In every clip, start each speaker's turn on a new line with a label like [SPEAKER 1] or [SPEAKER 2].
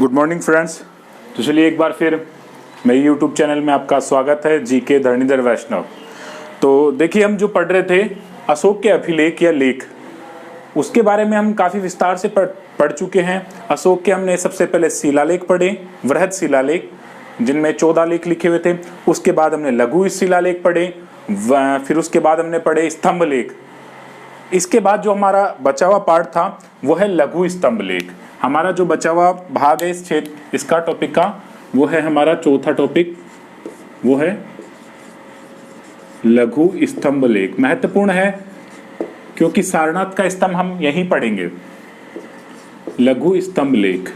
[SPEAKER 1] Good morning friends. तो चलिए एक बार फिर मेरे यूट्यूब चैनल में आपका स्वागत है, जीके धरणीधर वैष्णव। तो देखिए, हम जो पढ़ रहे थे अशोक के अभिलेख या लेख, उसके बारे में हम काफ़ी विस्तार से पढ़ चुके हैं। अशोक के हमने सबसे पहले शिलालेख पढ़े, वृहद शिलालेख जिनमें 14 लेख लिखे हुए थे। उसके बाद हमने लघु शिलालेख पढ़े, फिर उसके बाद हमने पढ़े स्तंभ लेख। इसके बाद जो हमारा बचा हुआ पार्ट था वो है लघु स्तंभ लेख। हमारा जो बचा हुआ भाग है इस क्षेत्र, इसका टॉपिक का, वो है हमारा चौथा टॉपिक, वो है लघु स्तंभ लेख। महत्वपूर्ण है क्योंकि सारनाथ का स्तंभ हम यहीं पढ़ेंगे। लघु स्तंभ लेख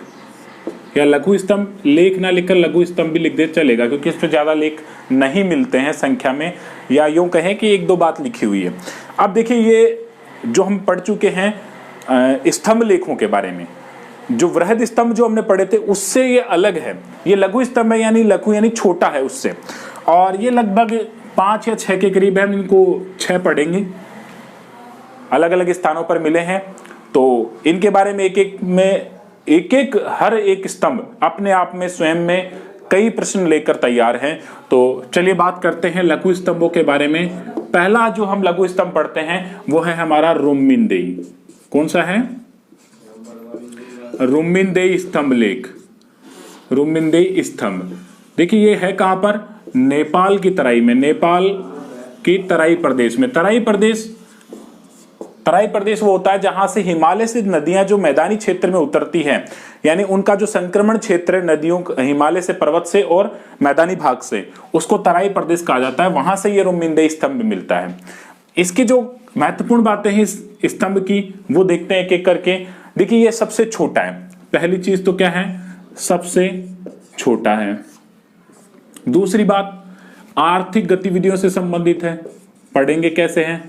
[SPEAKER 1] या लघु स्तंभ लेख ना लिखकर लघु स्तंभ भी लिख दे चलेगा, क्योंकि इस पर ज्यादा लेख नहीं मिलते हैं संख्या में, या यूं कहें कि एक दो बात लिखी हुई है। अब देखिए, ये जो हम पढ़ चुके हैं स्तंभ लेखों के बारे में, जो वृहद स्तंभ जो हमने पढ़े थे उससे ये अलग है। ये लघु स्तंभ है, यानी लघु यानी छोटा है उससे, और ये लगभग 5 या 6 के करीब है। हम इनको 6 पढ़ेंगे, अलग अलग स्थानों पर मिले हैं। तो इनके बारे में एक हर एक स्तंभ अपने आप में स्वयं में कई प्रश्न लेकर तैयार हैं। तो चलिए बात करते हैं लघु स्तंभों के बारे में। पहला जो हम लघु स्तंभ पढ़ते हैं वो है हमारा रुम्मिनदेई। कौन सा है? रुम्मिनदेई स्तंभ लेख। रुम्मिनदेई स्तंभ, देखिए ये है कहां पर? नेपाल की तराई में, नेपाल की तराई प्रदेश में। तराई प्रदेश वो होता है जहां से हिमालय से नदियां जो मैदानी क्षेत्र में उतरती हैं, यानी उनका जो संक्रमण क्षेत्र है नदियों, हिमालय से, पर्वत से और मैदानी भाग से, उसको तराई प्रदेश कहा जाता है। वहां से ये रुम्मिनदेई स्तंभ मिलता है। इसकी जो महत्वपूर्ण बातें हैं इस स्तंभ की, वो देखते हैं एक एक करके। देखिए, ये सबसे छोटा है। पहली चीज तो क्या है? सबसे छोटा है। दूसरी बात, आर्थिक गतिविधियों से संबंधित है। पढ़ेंगे कैसे है,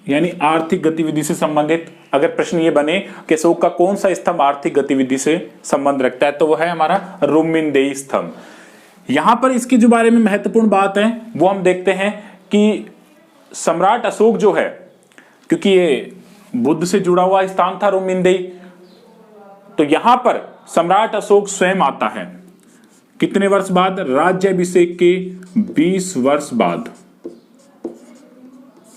[SPEAKER 1] यानी आर्थिक गतिविधि से संबंधित। अगर प्रश्न ये बने कि अशोक का कौन सा स्तंभ आर्थिक गतिविधि से संबंध रखता है, तो वो है हमारा रुम्मिनदेई स्तंभ। यहां पर इसकी जो बारे में महत्वपूर्ण बात है वो हम देखते हैं कि सम्राट अशोक जो है, क्योंकि ये बुद्ध से जुड़ा हुआ स्थान था रुम्मिनदेई, तो यहां पर सम्राट अशोक स्वयं आता है। कितने वर्ष बाद? राज्याभिषेक के 20 वर्ष बाद।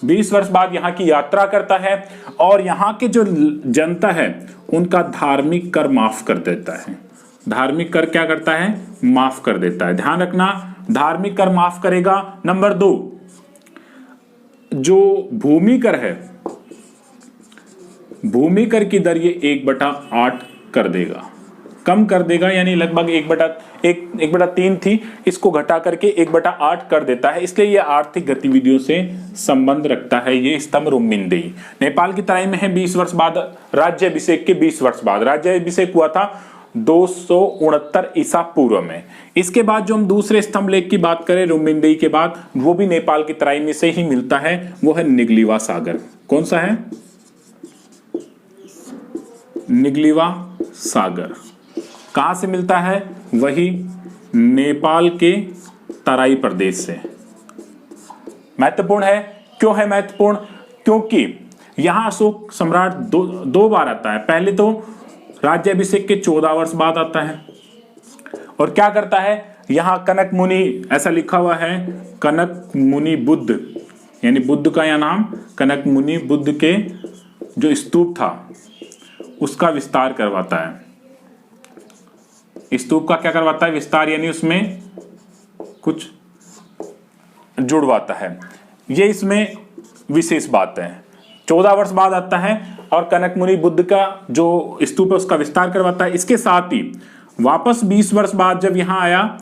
[SPEAKER 1] 20 वर्ष बाद यहाँ की यात्रा करता है और यहाँ के जो जनता है उनका धार्मिक कर माफ कर देता है। धार्मिक कर क्या करता है? माफ कर देता है। ध्यान रखना, धार्मिक कर माफ करेगा। नंबर 2, जो भूमि कर है, भूमि कर की दर ये 1/8 कर देगा, कम कर देगा, यानी लगभग 1/3 थी, इसको घटा करके 1/8 कर देता है। इसलिए ये आर्थिक गतिविधियों से संबंध रखता है ये स्तंभ रुम्मिनदेई। नेपाल की तराई में है। 20 वर्ष बाद, राज्याभिषेक के 20 वर्ष बाद। राज्याभिषेक हुआ था 269 ईसा पूर्व में। इसके बाद जो हम दूसरे स्तंभ लेख की बात करें रुम्मिनदेई के बाद, वो भी नेपाल की तराई में से ही मिलता है, वो है निगलिवा सागर। कौन सा है? निगलिवा सागर। कहां से मिलता है? वही नेपाल के तराई प्रदेश से। महत्वपूर्ण है। क्यों है महत्वपूर्ण? क्योंकि यहां अशोक सम्राट दो बार आता है। पहले तो राज्याभिषेक के 14 वर्ष बाद आता है, और क्या करता है? यहां कनक मुनि, ऐसा लिखा हुआ है, कनक मुनि बुद्ध, यानी बुद्ध का यह नाम, कनक मुनि बुद्ध के जो स्तूप था उसका विस्तार करवाता है। स्तूप का क्या करवाता है? विस्तार, यानी उसमें कुछ जुड़वाता है। ये इसमें विशेष बात है। 14 वर्ष बाद आता है और कनक मुनि बुद्ध का जो स्तूप है उसका विस्तार करवाता है। इसके साथ ही वापस 20 वर्ष बाद जब यहां आया,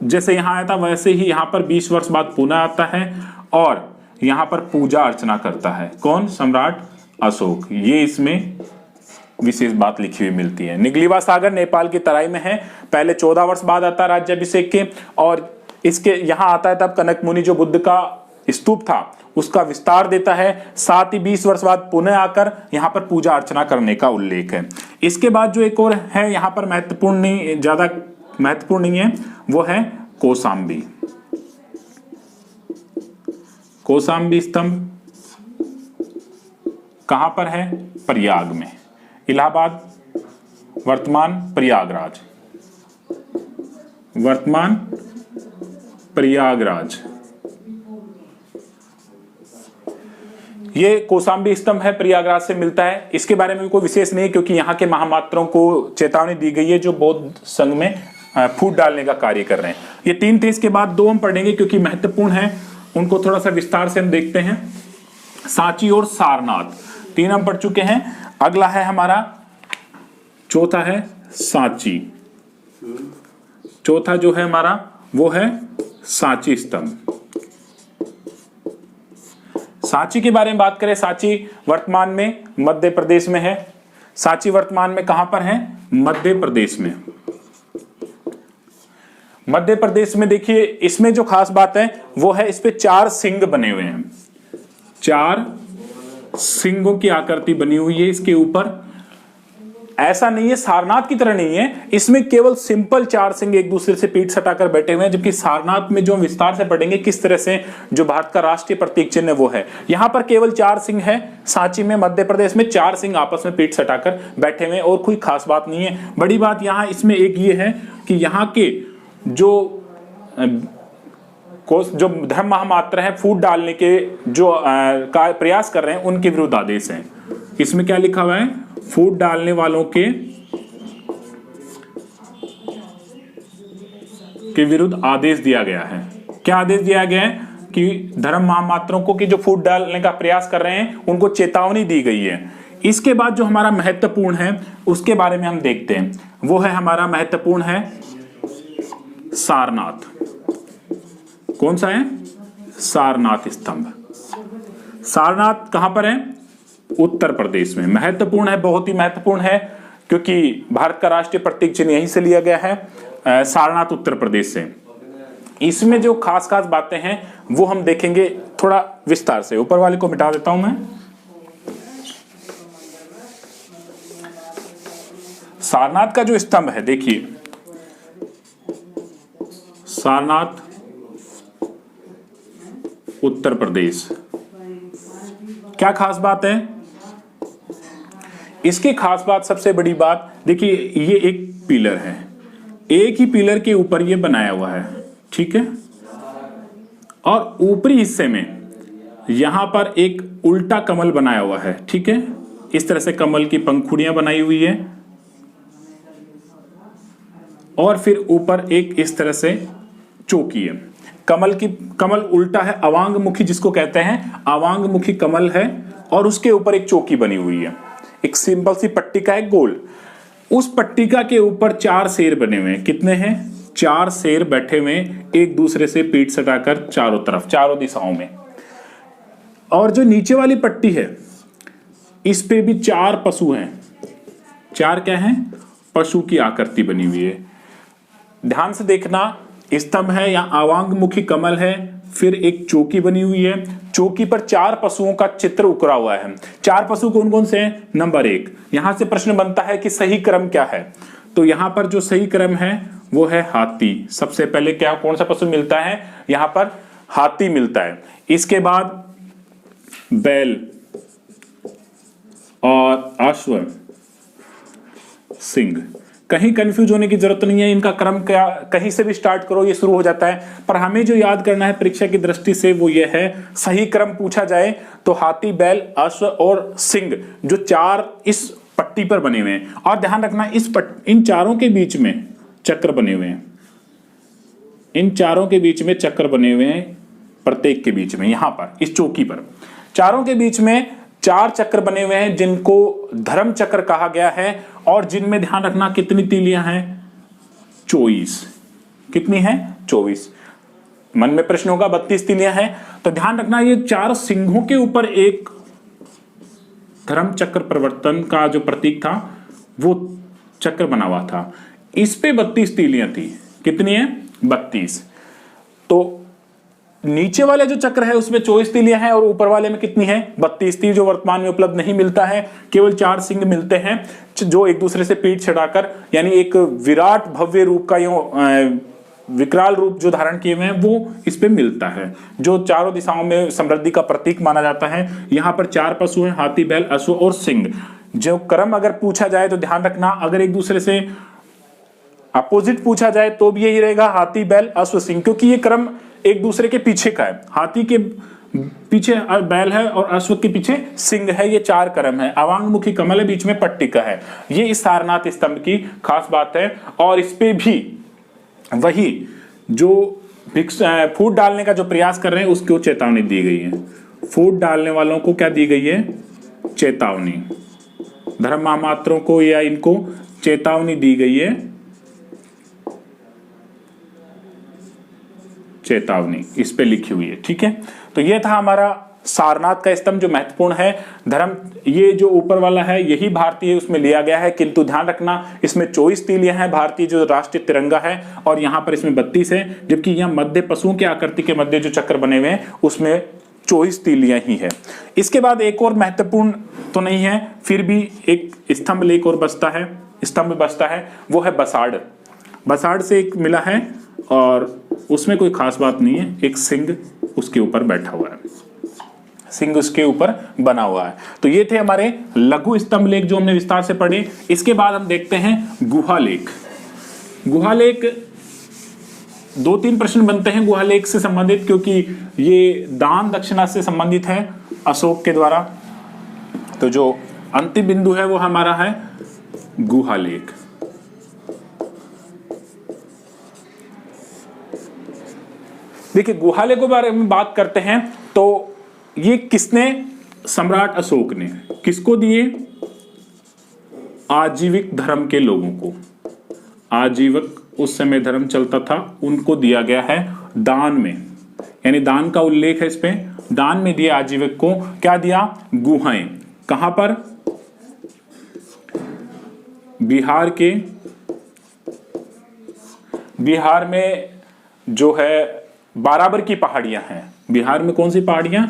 [SPEAKER 1] जैसे यहां आया था वैसे ही यहां पर 20 वर्ष बाद पुनः आता है और यहां पर पूजा अर्चना करता है। कौन? सम्राट अशोक। ये इसमें विशेष बात लिखी हुई मिलती है। निगलिवा सागर नेपाल की तराई में है। पहले 14 वर्ष बाद आता है राज्याभिषेक के, और इसके यहां आता है तब कनक मुनि जो बुद्ध का स्तूप था उसका विस्तार देता है। साथ ही 20 वर्ष बाद पुनः आकर यहां पर पूजा अर्चना करने का उल्लेख है। इसके बाद जो एक और है यहां पर महत्वपूर्ण नहीं, ज्यादा महत्वपूर्ण नहीं है, वो है कौशाम्बी। कौशाम्बी स्तंभ कहां पर है? प्रयाग में। इलाहाबाद वर्तमान प्रयागराज, वर्तमान प्रयागराज। ये कौशाम्बी स्तंभ है, प्रयागराज से मिलता है। इसके बारे में कोई विशेष नहीं क्योंकि यहाँ के महामात्रों को चेतावनी दी गई है जो बौद्ध संघ में फूट डालने का कार्य कर रहे हैं। ये 3 थे। इसके बाद 2 हम पढ़ेंगे क्योंकि महत्वपूर्ण है, उनको थोड़ा सा विस्तार से हम देखते हैं। सांची और सारनाथ 3 हम पढ़ चुके हैं। अगला है हमारा चौथा है सांची। चौथा जो है हमारा वो है सांची स्तंभ। सांची के बारे में बात करें, सांची वर्तमान में मध्य प्रदेश में है। सांची वर्तमान में कहां पर है? मध्य प्रदेश में। मध्य प्रदेश में देखिए, इसमें जो खास बात है वो है इस पे 4 सिंह बने हुए हैं। 4 सिंहों की आकृति बनी हुई है इसके ऊपर। ऐसा नहीं है, सारनाथ की तरह नहीं है, इसमें केवल सिंपल 4 सिंह एक दूसरे से पीठ सटाकर बैठे हुए हैं। जबकि सारनाथ में जो हम विस्तार से पढ़ेंगे किस तरह से जो भारत का राष्ट्रीय प्रतीक चिन्ह वो है। यहां पर केवल 4 सिंह है। सांची में मध्य प्रदेश में 4 सिंह आपस में पीठ सटाकर बैठे हुए और कोई खास बात नहीं है। बड़ी बात यहां इसमें एक ये है कि यहाँ के जो धर्म महामात्र है फूट डालने के जो प्रयास कर रहे हैं उनके विरुद्ध आदेश है। इसमें क्या लिखा हुआ है? फूट डालने वालों के विरुद्ध आदेश दिया गया है। क्या आदेश दिया गया है? कि धर्म महामात्रों को कि जो फूट डालने का प्रयास कर रहे हैं उनको चेतावनी दी गई है। इसके बाद जो हमारा महत्वपूर्ण है उसके बारे में हम देखते हैं। वो है हमारा महत्वपूर्ण है सारनाथ। कौन सा है? सारनाथ स्तंभ। सारनाथ कहां पर है? उत्तर प्रदेश में। महत्वपूर्ण है, बहुत ही महत्वपूर्ण है क्योंकि भारत का राष्ट्रीय प्रतीक चिन्ह यहीं से लिया गया है, सारनाथ उत्तर प्रदेश से। इसमें जो खास खास बातें हैं वो हम देखेंगे थोड़ा विस्तार से। ऊपर वाले को मिटा देता हूं मैं। सारनाथ का जो स्तंभ है देखिए, सारनाथ उत्तर प्रदेश। क्या खास बात है इसकी? खास बात, सबसे बड़ी बात देखिए, ये एक पिलर है, एक ही पिलर के ऊपर ये बनाया हुआ है, ठीक है। और ऊपरी हिस्से में यहां पर एक उल्टा कमल बनाया हुआ है, ठीक है। इस तरह से कमल की पंखुड़ियां बनाई हुई है और फिर ऊपर एक इस तरह से चौकी है। कमल उल्टा है, अवांगमुखी जिसको कहते हैं, अवांगमुखी कमल है और उसके ऊपर एक चौकी बनी हुई है। एक सिंपल सी पट्टिका है गोल। उस पट्टिका के ऊपर 4 शेर बने हुए हैं। कितने हैं? 4 शेर बैठे हुए एक दूसरे से पीठ सटाकर चारों तरफ, चारों दिशाओं में। और जो नीचे वाली पट्टी है इस पे भी 4 पशु हैं। 4 क्या हैं? पशु की आकृति बनी हुई है। ध्यान से देखना, स्तंभ है या अवांगमुखी कमल है, फिर एक चौकी बनी हुई है। चौकी पर 4 पशुओं का चित्र उकरा हुआ है। 4 पशु कौन कौन से हैं? नंबर 1। यहां से प्रश्न बनता है कि सही क्रम क्या है? तो यहां पर जो सही क्रम है वो है हाथी। सबसे पहले क्या, कौन सा पशु मिलता है? यहां पर हाथी मिलता है। इसके बाद बैल और अश्व, सिंह। कहीं कंफ्यूज होने की जरूरत नहीं है, इनका क्रम क्या, कहीं से भी स्टार्ट करो ये शुरू हो जाता है। पर हमें जो याद करना है परीक्षा की दृष्टि से वो ये है, सही क्रम पूछा जाए तो हाथी, बैल, अश्व और सिंह जो 4 इस पट्टी पर बने हुए हैं। और ध्यान रखना इन चारों के बीच में चक्र बने हुए हैं। इन चारों के बीच में चक्र बने हुए हैं, प्रत्येक के बीच में, यहां पर इस चौकी पर चारों के बीच में 4 चक्र बने हुए हैं जिनको धर्म चक्र कहा गया है। और जिनमें ध्यान रखना कितनी तीलियां हैं? 24। कितनी हैं? 24। मन में प्रश्न होगा 32 तीलियां हैं, तो ध्यान रखना ये 4 सिंहों के ऊपर एक धर्म चक्र परिवर्तन का जो प्रतीक था वो चक्र बना हुआ था। इस पे 32 तीलियां थी। कितनी है? 32। तो नीचे वाले जो चक्र है उसमें 24 तीलियां हैं और ऊपर वाले में कितनी है? 32 तीर, जो वर्तमान में उपलब्ध नहीं मिलता है। केवल 4 सिंह मिलते हैं जो एक दूसरे से पीठ चढ़ाकर, यानी एक विराट भव्य रूप का यूं विकराल रूप जो धारण किए हुए हैं वो इस पे मिलता है, जो चारों दिशाओं में समृद्धि का प्रतीक माना जाता है। यहां पर 4 पशु हैं, हाथी, बैल, अश्व और सिंह। जो क्रम अगर पूछा जाए तो ध्यान रखना, अगर एक दूसरे से अपोजिट पूछा जाए तो भी यही रहेगा, हाथी बैल अश्व सिंह, क्योंकि ये क्रम एक दूसरे के पीछे का है। हाथी के पीछे बैल है और अश्व के पीछे सिंह है, ये 4 क्रम है। अवांगमुखी कमल है, बीच में पट्टिका है। ये इस सारनाथ स्तंभ की खास बात है। और इस पे भी वही जो फूट डालने का जो प्रयास कर रहे हैं उसको चेतावनी दी गई है। फूट डालने वालों को क्या दी गई है? चेतावनी। धर्म महामात्रों को या इनको चेतावनी दी गई है, चेतावनी इस पे लिखी हुई है। ठीक है, तो ये था हमारा सारनाथ का स्तंभ जो महत्वपूर्ण है। धर्म, ये जो ऊपर वाला है यही भारतीय उसमें लिया गया है, किंतु ध्यान रखना इसमें 24 तीलियां हैं, भारतीय जो राष्ट्रीय तिरंगा है, और यहाँ पर इसमें 32 है, जबकि यहाँ मध्य पशुओं की आकृति के मध्य जो चक्र बने हुए हैं उसमें 24 तीलियां ही है। इसके बाद एक और महत्वपूर्ण तो नहीं है, फिर भी एक स्तंभ लेख और बचता है, स्तंभ बचता है, वो है बसाड़। बसाड़ से एक मिला है और उसमें कोई खास बात नहीं है, एक सिंह उसके ऊपर बैठा हुआ है, सिंह उसके ऊपर बना हुआ है। तो ये थे हमारे लघु स्तंभ लेख जो हमने विस्तार से पढ़े। इसके बाद हम देखते हैं गुहा लेख। गुहा लेख 2-3 प्रश्न बनते हैं गुहा लेख से संबंधित, क्योंकि ये दान दक्षिणा से संबंधित है अशोक के द्वारा। तो जो अंतिम बिंदु है वो हमारा है गुहा लेख। देखिए, गुहा लेख के बारे में बात करते हैं तो ये किसने, सम्राट अशोक ने किसको दिए? आजीविक धर्म के लोगों को। आजीवक उस समय धर्म चलता था, उनको दिया गया है दान में, यानी दान का उल्लेख है इस पे। दान में दिया आजीवक को, क्या दिया? गुहाएं। कहां पर? बिहार में जो है बराबर की पहाड़ियां हैं। बिहार में कौन सी पहाड़ियां?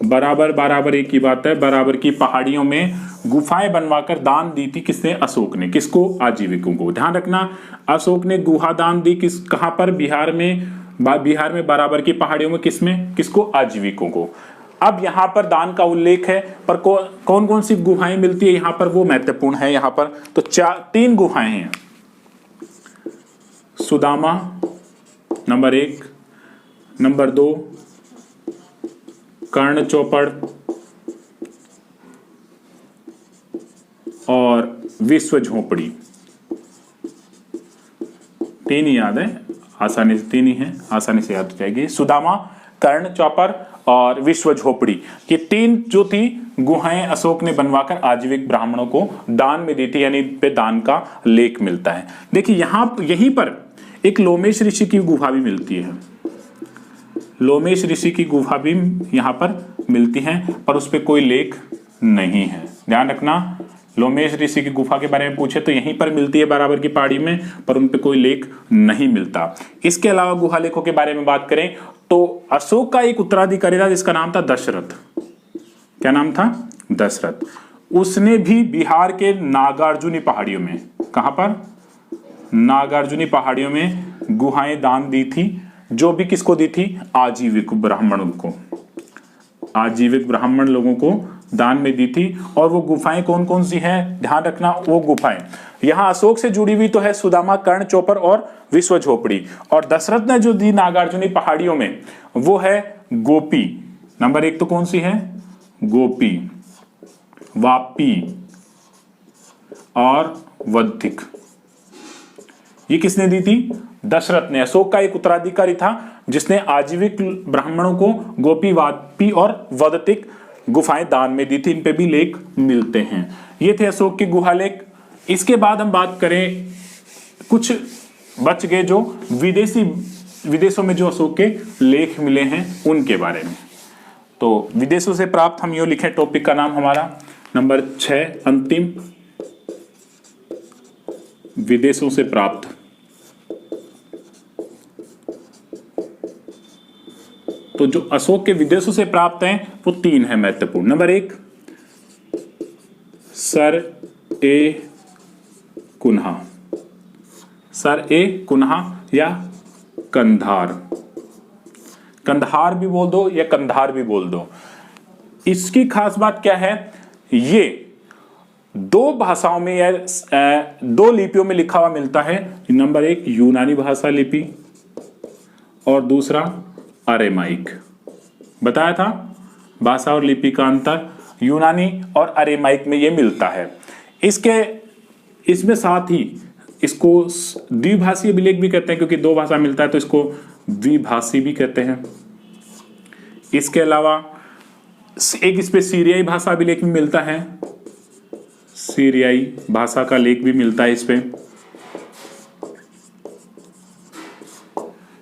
[SPEAKER 1] बराबर एक ही बात है, बराबर की पहाड़ियों में गुफाएं बनवाकर दान दी थी किसने? अशोक ने। किसको? आजीविकों को। ध्यान रखना, अशोक ने गुहा दान दी किस, कहां पर? बिहार में बराबर की पहाड़ियों में। किसमें? किसको? आजीविकों को। अब यहां पर दान का उल्लेख है, पर कौन कौन सी गुहाएं मिलती है यहां पर, वो महत्वपूर्ण है यहां पर। तो 3 गुहाएं हैं। सुदामा नंबर 1, नंबर 2 कर्ण चौपड़ और विश्व झोपड़ी। 3 ही याद है, आसानी से 3 ही है, आसानी से याद हो जाएगी। सुदामा, कर्ण चौपड़ और विश्व झोपड़ी, ये 3 जो थी गुहाएं अशोक ने बनवाकर आजीविक ब्राह्मणों को दान में दी थी, यानी पे दान का लेख मिलता है। देखिए यहीं पर एक लोमेश ऋषि की गुफा भी मिलती है। लोमेश ऋषि की गुफा भी यहां पर मिलती है, पर उस पर कोई लेख नहीं है। ध्यान रखना, लोमेश ऋषि की गुफा के बारे में पूछे तो यहीं पर मिलती है बराबर की पहाड़ी में, पर उन पे कोई लेख नहीं मिलता। इसके अलावा गुहा लेखों के बारे में बात करें तो अशोक का एक उत्तराधिकारी था जिसका नाम था दशरथ। क्या नाम था? दशरथ। उसने भी बिहार के नागार्जुनी पहाड़ियों में, कहां पर? नागार्जुनी पहाड़ियों में गुहाएं दान दी थी, जो भी किसको दी थी? आजीविक ब्राह्मणों को। आजीविक ब्राह्मण लोगों को दान में दी थी। और वो गुफाएं कौन कौन सी हैं? ध्यान रखना, वो गुफाएं यहां अशोक से जुड़ी हुई तो है सुदामा, कर्ण चौपड़ और विश्व झोपड़ी। और दशरथ ने जो दी नागार्जुनी पहाड़ियों में वो है गोपी। नंबर 1 तो कौन सी है? गोपी, वापी और वद्धिक। ये किसने दी थी? दशरथ ने। अशोक का एक उत्तराधिकारी था जिसने आजीविक ब्राह्मणों को गोपी, वापी और वदतिक गुफाएं दान में दी थी। इन पे भी लेख मिलते हैं। ये थे अशोक के गुहा लेख। इसके बाद हम बात करें, कुछ बच गए जो विदेशों में जो अशोक के लेख मिले हैं उनके बारे में। तो विदेशों से प्राप्त हम यो लिखे, टॉपिक का नाम हमारा नंबर 6 अंतिम, विदेशों से प्राप्त। तो जो अशोक के विदेशों से प्राप्त हैं वो 3 है महत्वपूर्ण। नंबर 1 सर ए कुन्हा, सर ए कुन्हा या कंधार, कंधार भी बोल दो या कंधार भी बोल दो। इसकी खास बात क्या है? ये दो भाषाओं में या दो लिपियों में लिखा हुआ मिलता है। नंबर 1 यूनानी भाषा लिपि और दूसरा अरेमाइक। बताया था भाषा और लिपि का अंतर, यूनानी और अरेमाइक में ये मिलता है। इसमें साथ ही इसको द्विभाषी अभिलेख भी कहते हैं, क्योंकि दो भाषा मिलता है तो इसको द्विभाषी भी कहते हैं। इसके अलावा एक इस पे सीरियाई भाषा अभिलेख भी मिलता है, सीरियाई भाषा का लेख भी मिलता है इस पे।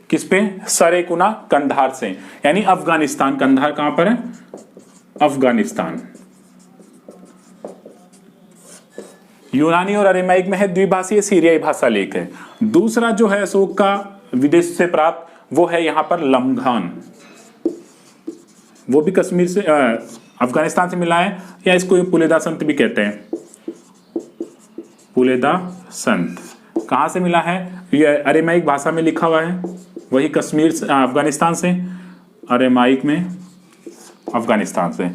[SPEAKER 1] किस पे? सरेकुना कंधार से, यानी अफगानिस्तान। कंधार कहां पर है? अफगानिस्तान। यूनानी और अरेमाइक में है द्विभाषीय सीरियाई भाषा लेख है। दूसरा जो है अशोक का विदेश से प्राप्त, वो है यहां पर लमघान। वो भी कश्मीर से अफगानिस्तान से मिला है, या इसको पुलेदा संत भी कहते हैं। पुलेदा संत कहां से मिला है? ये अरेमाइक भाषा में लिखा हुआ है, वही कश्मीर से, अफगानिस्तान से, अरेमाइक में अफगानिस्तान से।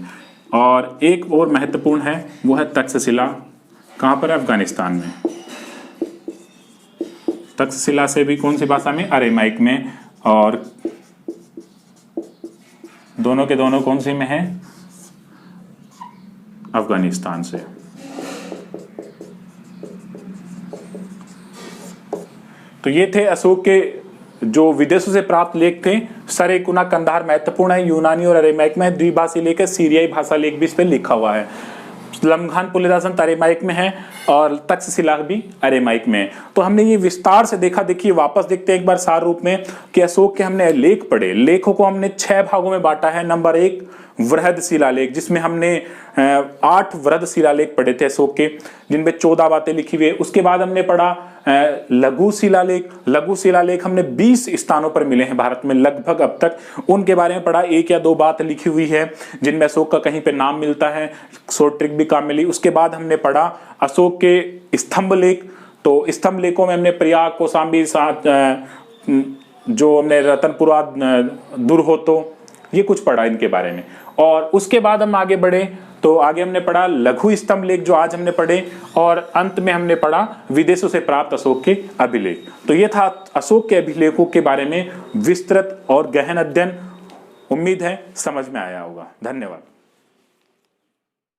[SPEAKER 1] और एक और महत्वपूर्ण है, वो है तक्षशिला। कहां पर है? अफगानिस्तान में। तक्षशिला से भी कौन सी भाषा में? अरेमाइक में। और दोनों के दोनों कौन सी में है? अफगानिस्तान से। तो ये थे अशोक के जो विदेशों से प्राप्त लेख थे। सरेकुना कंधार महत्वपूर्ण है, यूनानी और अरेमाइक में। द्विभाषी लेख है, सीरियाई भाषा लेख भी इस पे लिखा हुआ है। लमघान पुलेदा संत अरेमाइक में है और तक्षशिला भी अरेमाइक में है। तो हमने ये विस्तार से देखा। देखिए वापस देखते हैं एक बार सार रूप में कि अशोक के हमने लेख पढ़े। लेखों को हमने 6 भागों में बांटा है। नंबर 1 वृहद शिलालेख, जिसमें हमने 8 वृहद शिलालेख पढ़े थे अशोक के, जिनमें 14 बातें लिखी हुई है। उसके बाद हमने पढ़ा लघु शिलालेख। लघु शिलालेख हमने 20 स्थानों पर मिले हैं भारत में लगभग अब तक। उनके बारे में पढ़ा, 1 या 2 बात लिखी हुई है जिनमें अशोक का कहीं पे नाम मिलता है, शॉर्ट ट्रिक भी काम मिली। उसके बाद हमने पढ़ा अशोक के स्तंभ लेख। तो स्तंभ लेखों में हमने प्रयाग, कौशाम्बी, जो हमने रतनपुरा, दुर्होतो, ये कुछ पढ़ा इनके बारे में। और उसके बाद हम आगे बढ़े तो आगे हमने पढ़ा लघु स्तंभ लेख जो आज हमने पढ़े, और अंत में हमने पढ़ा विदेशों से प्राप्त अशोक के अभिलेख। तो ये था अशोक के अभिलेखों के बारे में विस्तृत और गहन अध्ययन। उम्मीद है समझ में आया होगा। धन्यवाद।